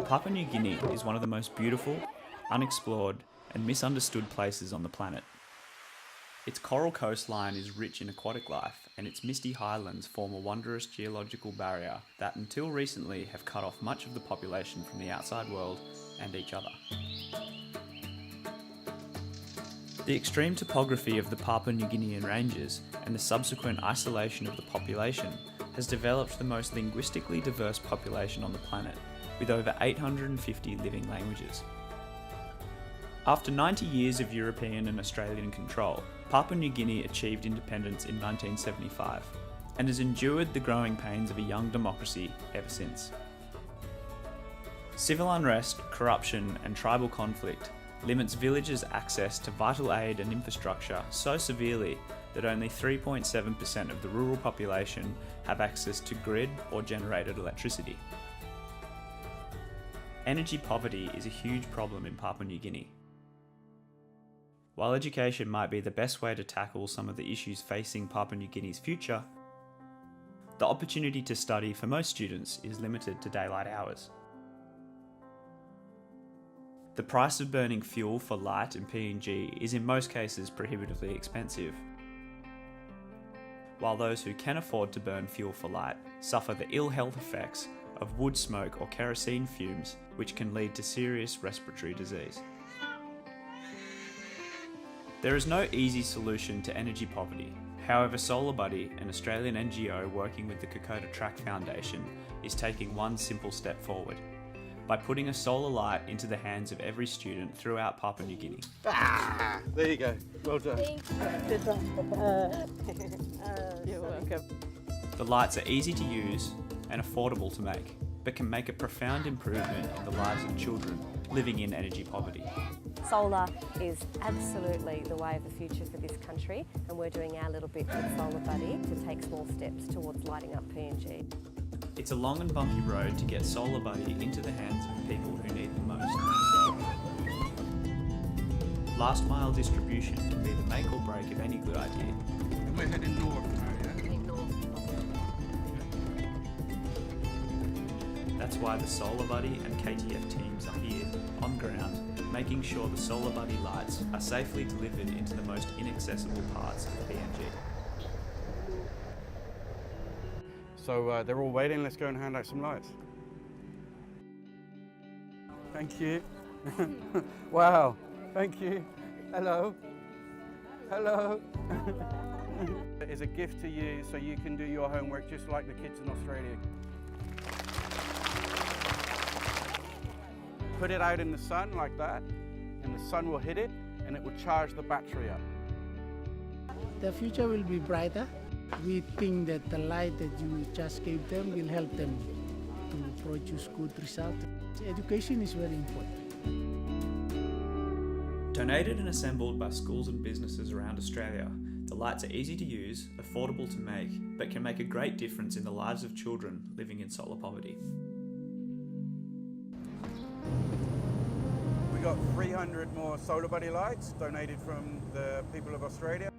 Papua New Guinea is one of the most beautiful, unexplored and misunderstood places on the planet. Its coral coastline is rich in aquatic life, and its misty highlands form a wondrous geological barrier that until recently have cut off much of the population from the outside world and each other. The extreme topography of the Papua New Guinean ranges and the subsequent isolation of the population has developed the most linguistically diverse population on the planet, with over 850 living languages. After 90 years of European and Australian control, Papua New Guinea achieved independence in 1975 and has endured the growing pains of a young democracy ever since. Civil unrest, corruption and tribal conflict limits villagers' access to vital aid and infrastructure so severely that only 3.7% of the rural population have access to grid or generated electricity. Energy poverty is a huge problem in Papua New Guinea. While education might be the best way to tackle some of the issues facing Papua New Guinea's future, the opportunity to study for most students is limited to daylight hours. The price of burning fuel for light and PNG is in most cases prohibitively expensive, while those who can afford to burn fuel for light suffer the ill health effects of wood smoke or kerosene fumes, which can lead to serious respiratory disease. There is no easy solution to energy poverty. However, SolarBuddy, an Australian NGO working with the Kokoda Track Foundation, is taking one simple step forward by putting a solar light into the hands of every student throughout Papua New Guinea. There you go. Well done. You're welcome. The lights are easy to use and affordable to make, but can make a profound improvement in the lives of children living in energy poverty. Solar is absolutely the way of the future for this country, and we're doing our little bit with SolarBuddy to take small steps towards lighting up PNG. It's a long and bumpy road to get SolarBuddy into the hands of people who need them most. Last mile distribution can be the make or break of any good idea. And we're heading north now, yeah? That's why the SolarBuddy and KTF teams are here, on ground, making sure the SolarBuddy lights are safely delivered into the most inaccessible parts of PNG. So they're all waiting. Let's go and hand out some lights. Thank you. Wow. Thank you. Hello. Hello. It's a gift to you so you can do your homework just like the kids in Australia. Put it out in the sun like that, and the sun will hit it and it will charge the battery up. The future will be brighter. We think that the light that you just gave them will help them to produce good results. Education is very important. Donated and assembled by schools and businesses around Australia, the lights are easy to use, affordable to make, but can make a great difference in the lives of children living in solar poverty. We got 300 more SolarBuddy lights donated from the people of Australia.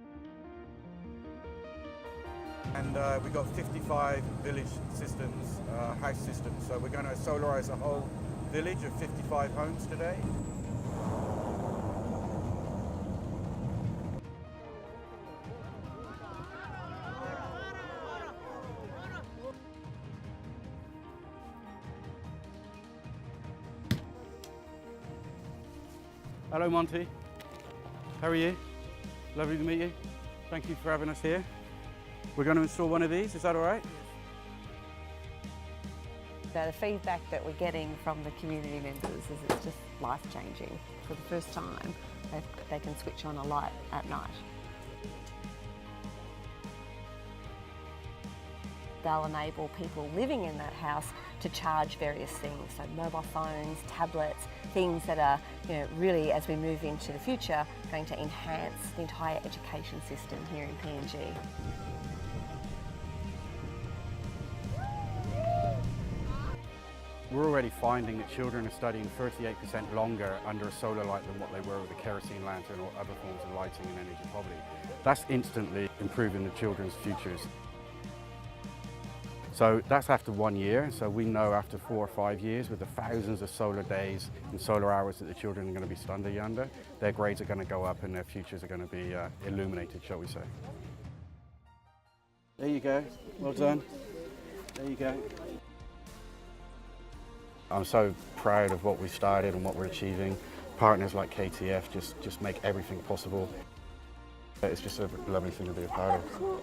And we got 55 village systems, house systems. So we're going to solarize a whole village of 55 homes today. Hello Monty, how are you? Lovely to meet you. Thank you for having us here. We're going to install one of these, is that all right? The feedback that we're getting from the community members is it's just life-changing. For the first time, they can switch on a light at night. They'll enable people living in that house to charge various things, so mobile phones, tablets, things that are, really, as we move into the future, going to enhance the entire education system here in PNG. We're already finding that children are studying 38% longer under a solar light than what they were with a kerosene lantern or other forms of lighting in energy poverty. That's instantly improving the children's futures. So that's after 1 year. So we know after 4 or 5 years, with the thousands of solar days and solar hours that the children are going to be under yonder, their grades are going to go up and their futures are going to be illuminated, shall we say. There you go. Well done. There you go. I'm so proud of what we started and what we're achieving. Partners like KTF just make everything possible. It's just a lovely thing to be a part of.